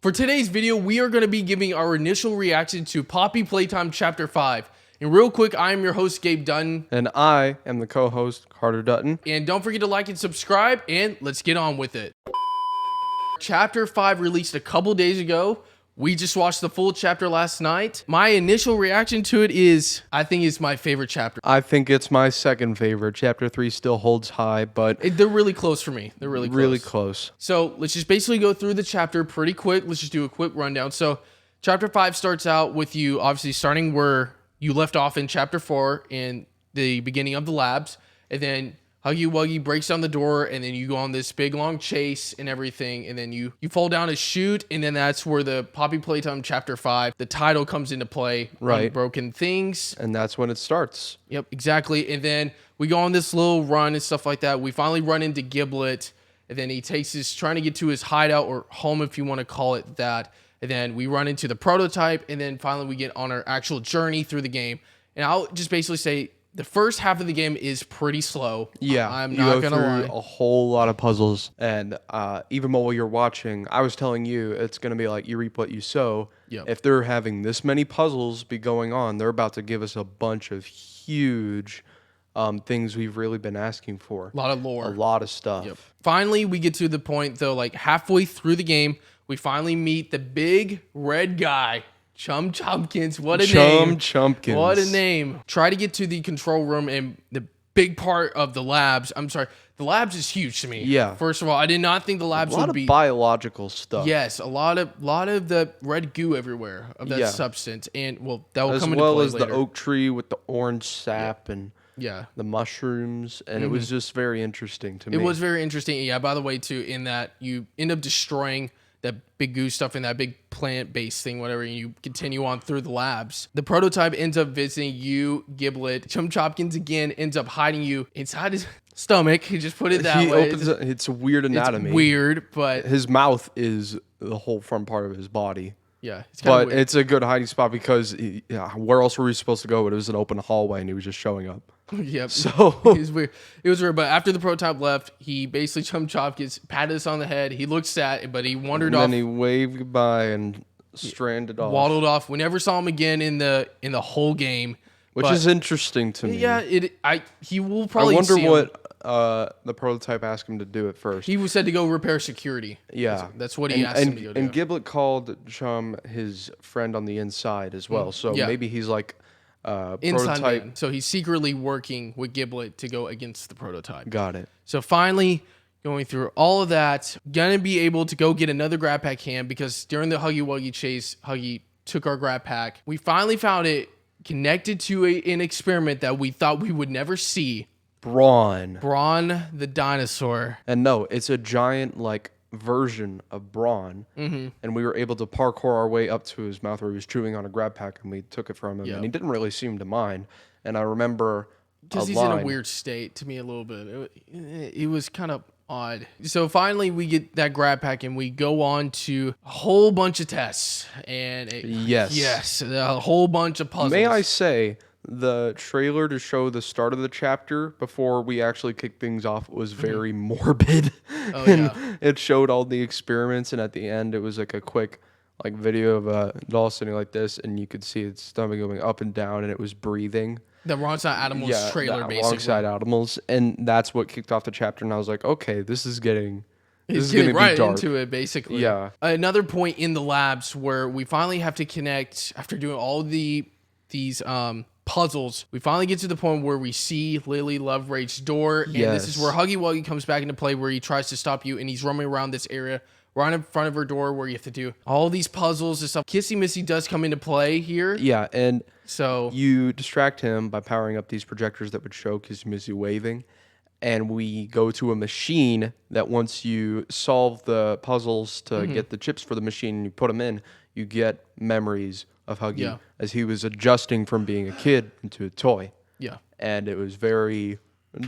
For today's video, we are going to be giving our initial reaction to Poppy Playtime Chapter 5. And real quick, I am your host, Gabe Dutton. And I am the co-host, Carter Dutton. And don't forget to like and subscribe, and let's get on with it. Chapter 5 released a couple days ago. We just watched the full chapter last night. My initial reaction to it is, I think it's my favorite chapter. I think it's my second favorite. Chapter 3 still holds high, but They're really close for me. They're really close. really close. So let's just basically go through the chapter pretty quick. Let's just do a quick rundown. So chapter 5 starts out with you obviously starting where you left off in chapter 4 in the beginning of the labs. And then Huggy Wuggy breaks down the door, and then you go on this big long chase and everything, and then you fall down a chute, and then that's where the Poppy Playtime Chapter 5, the title comes into play. Right. Broken Things. And that's when it starts. Yep, exactly. And then we go on this little run and stuff like that. We finally run into Giblet, and then he takes his, trying to get to his hideout or home, if you want to call it that. And then we run into the prototype, and then finally we get on our actual journey through the game. And I'll just basically say, the first half of the game is pretty slow. Yeah, I'm not going to lie. A whole lot of puzzles. And even while you're watching, I was telling you, it's going to be like you reap what you sow. Yep. If they're having this many puzzles be going on, they're about to give us a bunch of huge things we've really been asking for. A lot of lore. A lot of stuff. Yep. Finally, we get to the point, though, like halfway through the game, we finally meet the big red guy. Chum Chumpkins, what a name. Chumpkins. What a name. Try to get to the control room, and the big part of the labs, I'm sorry, the labs is huge to me. Yeah. First of all, I did not think the labs A lot would be of biological stuff. Yes, a lot of the red goo everywhere of that substance, and well, that will come into play later. As well as the oak tree with the orange sap and the mushrooms, and it was just very interesting to me. It was very interesting. Yeah, by the way, too, in that you end up destroying that big goo stuff in that big plant-based thing, whatever, and you continue on through the labs. The prototype ends up visiting you, Giblet. Chum Chopkins again ends up hiding you inside his stomach. He just put it that way. It's a weird anatomy. It's weird, but his mouth is the whole front part of his body. Yeah, it's but weird. It's a good hiding spot because where else were we supposed to go? But it was an open hallway, and he was just showing up. Yep. So it was weird. It was weird. But after the prototype left, he basically Chum Chopkins patted us on the head. He looked sad, but he wandered off. And then he waved goodbye and stranded off. Waddled off. We never saw him again in the whole game, which is interesting to me. Yeah, he will probably. I wonder what the prototype asked him to do at first. He was said to go repair security. Yeah, that's what he asked him to go do. And Giblet called Chum his friend on the inside as well. So maybe he's like prototype. Man. So he's secretly working with Giblet to go against the prototype. Got it. So finally, going through all of that, gonna be able to go get another grab pack can, because during the Huggy Wuggy chase, Huggy took our grab pack. We finally found it connected to an experiment that we thought we would never see. Brawn the dinosaur. And no, it's a giant like version of Brawn, and we were able to parkour our way up to his mouth where he was chewing on a grab pack, and we took it from him, and he didn't really seem to mind. And I remember because he's in a weird state to me a little bit. It was kind of odd. So finally we get that grab pack, and we go on to a whole bunch of tests, and a whole bunch of puzzles. May I say, the trailer to show the start of the chapter before we actually kicked things off was very morbid. It showed all the experiments, and at the end it was like a quick like video of a doll sitting like this, and you could see its stomach going up and down, and it was breathing. The Wrong Side Animals trailer, basically. Wrong Side Animals, and that's what kicked off the chapter, and I was like, okay, this is getting right into it, basically. Yeah. Another point in the labs where we finally have to connect after doing all these puzzles. We finally get to the point where we see Lily Love Rage's door, and this is where Huggy Wuggy comes back into play, where he tries to stop you, and he's roaming around this area right in front of her door, where you have to do all these puzzles and stuff. Kissy Missy does come into play here. Yeah, and so you distract him by powering up these projectors that would show Kissy Missy waving, and we go to a machine that once you solve the puzzles to get the chips for the machine and you put them in, you get memories of Huggy as he was adjusting from being a kid into a toy. Yeah. And it was very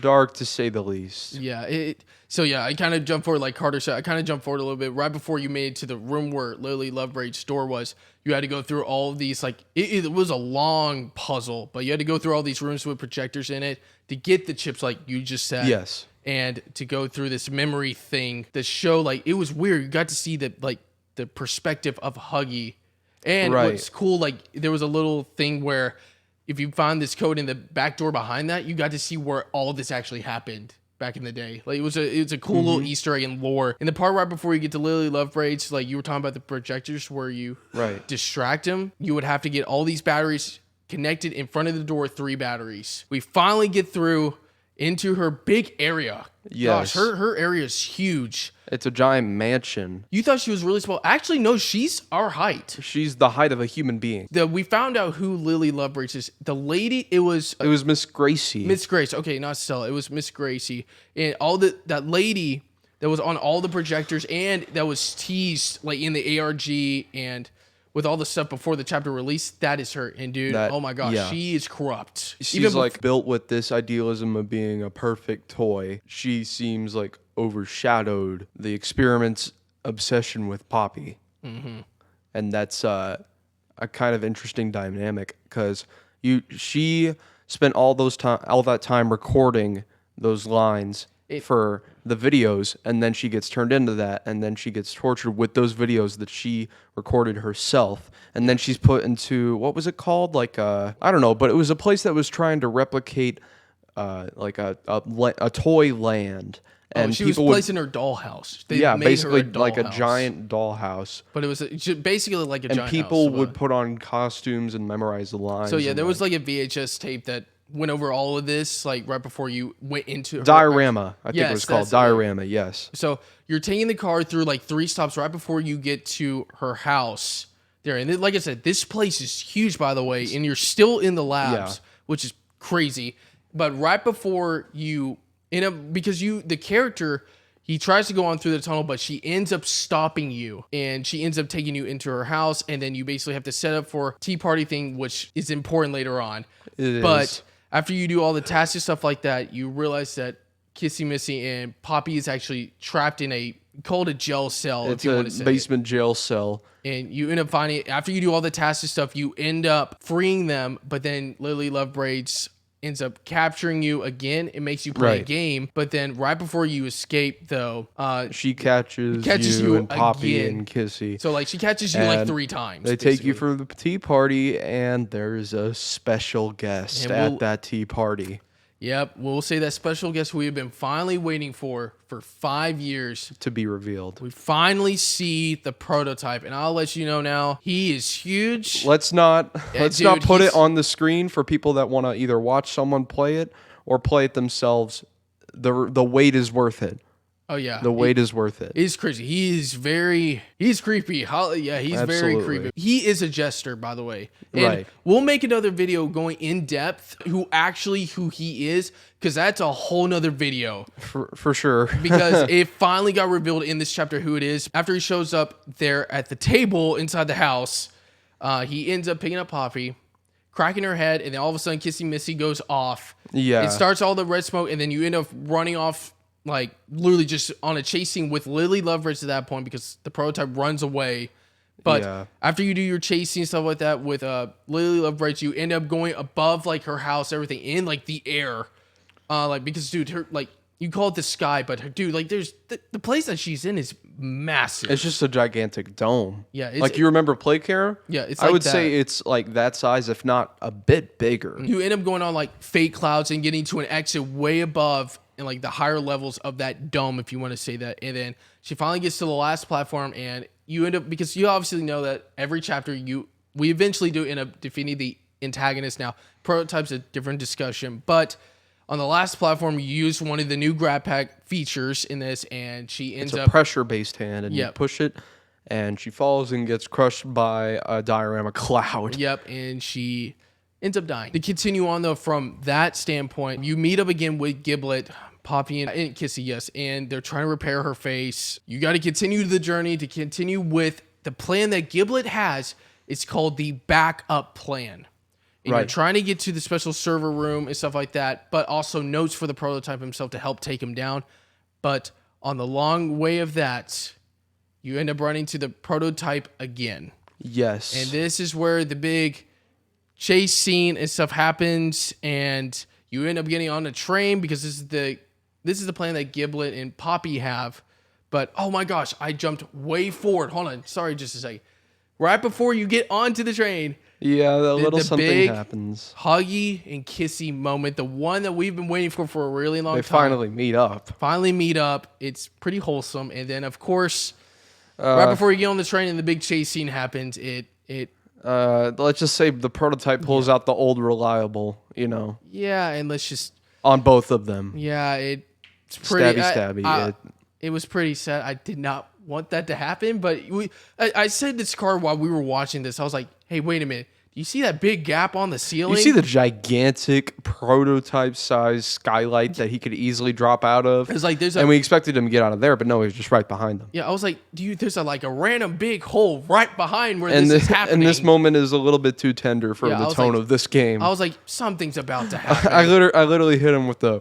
dark, to say the least. Yeah. I kind of jumped forward, like Carter said. I kind of jumped forward a little bit. Right before you made it to the room where Lily Love Rage's door was, you had to go through all of these, like, it was a long puzzle, but you had to go through all these rooms with projectors in it to get the chips, like you just said. Yes. And to go through this memory thing to show, like, it was weird. You got to see that, like, the perspective of Huggy. And what's cool, like there was a little thing where if you found this code in the back door behind that, you got to see where all of this actually happened back in the day. Like it was a cool little Easter egg and lore. In the part right before you get to Lily Lovebraids, like you were talking about the projectors where you distract him, you would have to get all these batteries connected in front of the door, 3 batteries. We finally get through into her big area. Yes. Gosh, her area is huge. It's a giant mansion. You thought she was really small. Actually, no, she's our height. She's the height of a human being. We found out who Lily Lovebraids is. The lady, it was Miss Gracie. Miss Gracie. Okay, not Stella. It was Miss Gracie. And that lady that was on all the projectors and that was teased like in the ARG and with all the stuff before the chapter released, that is her. And dude, oh my gosh, she is corrupt. She's like built with this idealism of being a perfect toy. She seems like overshadowed the experiment's obsession with Poppy. And that's a kind of interesting dynamic because she spent all that time recording those lines for the videos, and then she gets turned into that, and then she gets tortured with those videos that she recorded herself, and then she's put into, what was it called? Like I don't know, but it was a place that was trying to replicate like a toy land. And she was placed in her dollhouse. Basically like a giant dollhouse. But it was basically like a giant house. And people would put on costumes and memorize the lines. So yeah, there was like a VHS tape that went over all of this, like right before you went into Diorama. I think it was called Diorama. Yes. So you're taking the car through like 3 stops right before you get to her house there, and like I said, this place is huge, by the way, and you're still in the labs, which is crazy. But right before you because the character, he tries to go on through the tunnel, but she ends up stopping you, and she ends up taking you into her house, and then you basically have to set up for tea party thing, which is important later on. But after you do all the tasks and stuff like that, you realize that Kissy Missy and Poppy is actually trapped in called a jail cell. It's a basement jail cell. And you end up finding, after you do all the tasks and stuff, you end up freeing them, but then Lily Lovebraids ends up capturing you again. It makes you play a game, but then right before you escape, though, she catches you and Poppy again. And Kissy. So like she catches you like 3 times. They take you for the tea party, and there's a special guest at that tea party. Yep, we'll say that special guest we have been finally waiting for 5 years to be revealed. We finally see the prototype, and I'll let you know now, he is huge. Let's not put it on the screen for people that want to either watch someone play it or play it themselves. The wait is worth it. Oh yeah, the wait is worth it. He's crazy. He's creepy. Yeah, he's very creepy. He is a jester, by the way. And we'll make another video going in depth who he is, because that's a whole nother video for sure. Because it finally got revealed in this chapter who it is. After he shows up there at the table inside the house, he ends up picking up Poppy, cracking her head, and then all of a sudden Kissy Missy goes off. Yeah, it starts all the red smoke, and then you end up running off. Like literally just on a chase scene with Lily Lovebraids at that point, because the prototype runs away. But after you do your chase scene, stuff like that with Lily Lovebraids, you end up going above like her house, everything in like the air. Like because dude, her like you call it the sky, but her, dude, like there's the place that she's in is massive. It's just a gigantic dome. Yeah, like you remember Playcare? Yeah, it's. I would say it's like that size, if not a bit bigger. You end up going on like fake clouds and getting to an exit way above. And like the higher levels of that dome, if you want to say that. And then she finally gets to the last platform, and you end up, because you obviously know that every chapter we eventually do end up defeating the antagonist. Now, prototype's a different discussion, but on the last platform, you use one of the new grab pack features in this, and she ends up... It's a pressure-based hand, and you push it, and she falls and gets crushed by a diorama cloud. Yep, and she ends up dying. To continue on, though, from that standpoint, you meet up again with Giblet, Poppy and Kissy, yes, and they're trying to repair her face. You got to continue the journey, to continue with the plan that Giblet has. It's called the backup plan. And you're trying to get to the special server room and stuff like that, but also notes for the prototype himself to help take him down. But on the long way of that, you end up running to the prototype again. Yes. And this is where the big chase scene and stuff happens, and you end up getting on a train, because this is the plan that Giblet and Poppy have. But oh my gosh, I jumped way forward. Hold on, sorry, just a second. Right before you get onto the train. Yeah, the something big happens. Huggy and kissy moment, the one that we've been waiting for a really long time. They finally meet up. It's pretty wholesome. And then, of course, right before you get on the train and the big chase scene happens, let's just say the prototype pulls out the old reliable, Yeah, and let's just... on both of them. Yeah, it's pretty... Stabby. It was pretty sad. I did not want that to happen, but I said this card while we were watching this. I was like, hey, wait a minute. Do you see that big gap on the ceiling? You see the gigantic prototype-sized skylight that he could easily drop out of? It's like and we expected him to get out of there, but no, he was just right behind them. Yeah, I was like, dude, there's a random big hole right behind where this is happening. And this moment is a little bit too tender for the tone of this game. I was like, something's about to happen. I literally hit him with the...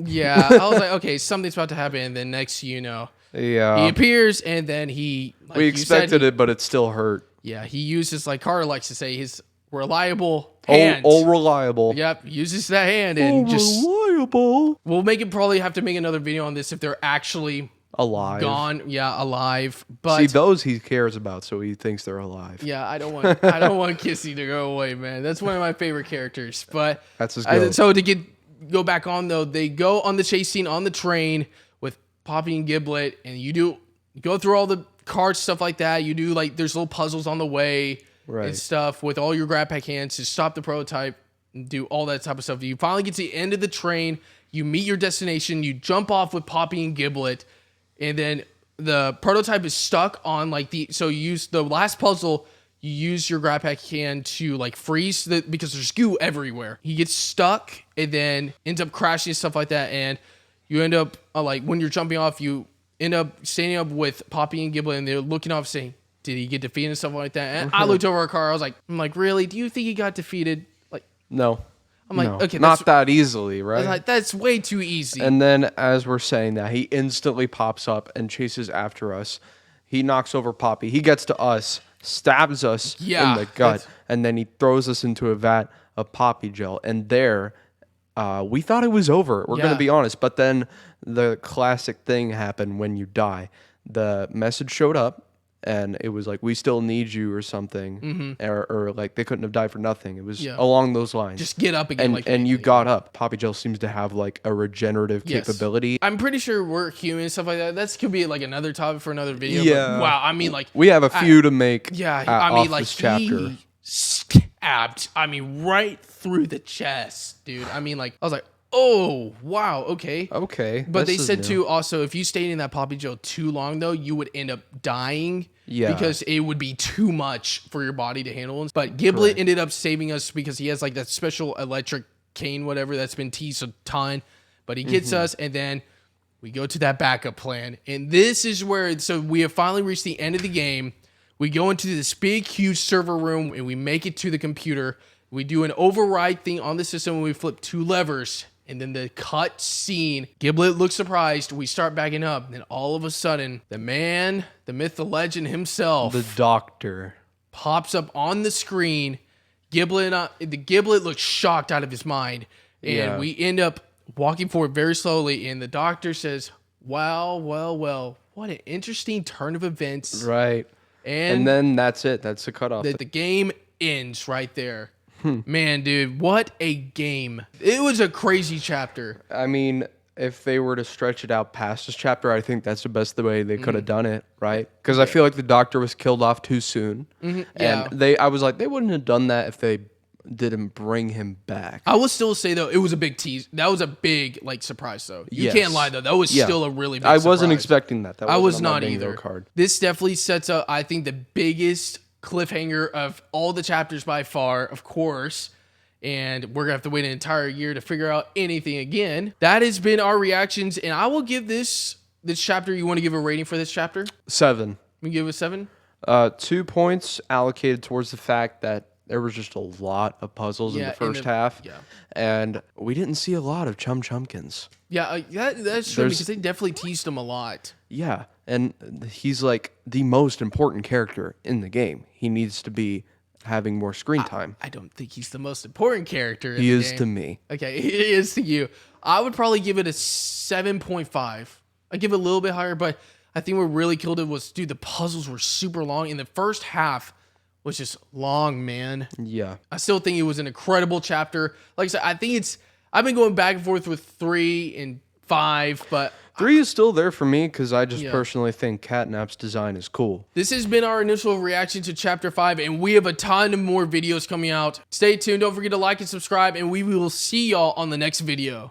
Yeah, I was like, okay, something's about to happen, and then next you know, he appears, and then he... we expected it, but it still hurt. Yeah, he uses, like Carter likes to say, his reliable hand. Reliable. Yep, uses that hand and just... reliable. We'll probably have to make another video on this if they're actually... alive. Gone, yeah, alive. But see, those he cares about, so he thinks they're alive. Yeah, I don't want Kissy to go away, man. That's one of my favorite characters. But that's his goat. So to go back on though, they go on the chase scene on the train with Poppy and Giblet, and you go through all the cards, stuff like that. You do there's little puzzles on the way and stuff with all your grab pack hands to stop the prototype and do all that type of stuff. You finally get to the end of the train. You meet your destination. You jump off with Poppy and Giblet. And then the prototype is stuck on so you use the last puzzle, you use your grab pack hand to freeze because there's goo everywhere. He gets stuck and then ends up crashing and stuff like that. And you end up when you're jumping off, you end up standing up with Poppy and Giblet and they're looking off saying, did he get defeated and stuff like that? And I looked over our car. I'm like, really? Do you think he got defeated? No. I'm like, okay, not that easily, right? I was that's way too easy. And then as we're saying that, he instantly pops up and chases after us. He knocks over Poppy. He gets to us, stabs us in the gut, and then he throws us into a vat of Poppy gel. And there, we thought it was over. We're going to be honest. But then the classic thing happened when you die. The message showed up. And it was we still need you or something. Or they couldn't have died for nothing. It was along those lines. Just get up again. And you got up. Poppy Gel seems to have a regenerative capability. I'm pretty sure we're human and stuff like that. That could be another topic for another video. Yeah. But, wow. I mean, we have a few to make. Yeah. I mean, this chapter. He stabbed. I mean, right through the chest, dude. I mean, I was like, oh, wow, okay. Okay. But they said, too, also, if you stayed in that Poppy Gel too long, though, you would end up dying. Yeah. Because it would be too much for your body to handle. But Giblet ended up saving us because he has, that special electric cane, whatever, that's been teased a ton. But he gets us, and then we go to that backup plan. And this is where, so we have finally reached the end of the game. We go into this big, huge server room, and we make it to the computer. We do an override thing on the system, and we flip 2 levers. And then the cut scene, Giblet looks surprised. We start backing up. And all of a sudden, the man, the myth, the legend himself. The doctor. Pops up on the screen. The Giblet looks shocked out of his mind. And we end up walking forward very slowly. And the doctor says, wow, well, what an interesting turn of events. Right. And then that's it. That's the cutoff. The game ends right there. Man, dude, what a game. It was a crazy chapter. I mean, if they were to stretch it out past this chapter, I think that's the best way they could have done it, right? Because I feel like the doctor was killed off too soon. And I was like, they wouldn't have done that if they didn't bring him back. I will still say, though, it was a big tease. That was a big, surprise, though. You can't lie, though. That was still a really big surprise. I wasn't expecting that. I was not either. Card. This definitely sets up, I think, the biggest cliffhanger of all the chapters by far, of course, and we're gonna have to wait an entire year to figure out anything again. That has been our reactions, and I will give this chapter. You want to give a rating for this chapter? 7. We give it a 7. 2 points allocated towards the fact that there was just a lot of puzzles in the first half, and we didn't see a lot of Chumkins. Yeah, that's true because they definitely teased him a lot. Yeah, and he's the most important character in the game. He needs to be having more screen time. I don't think he's the most important character in the game. He is to me. Okay, he is to you. I would probably give it a 7.5. I give it a little bit higher, but I think what really killed it was, dude, the puzzles were super long, and the first half was just long, man. Yeah. I still think it was an incredible chapter. Like I said, I've been going back and forth with 3 and 5, but 3 is still there for me because I just personally think Catnap's design is cool. This has been our initial reaction to Chapter 5, and we have a ton of more videos coming out. Stay tuned. Don't forget to like and subscribe, and we will see y'all on the next video.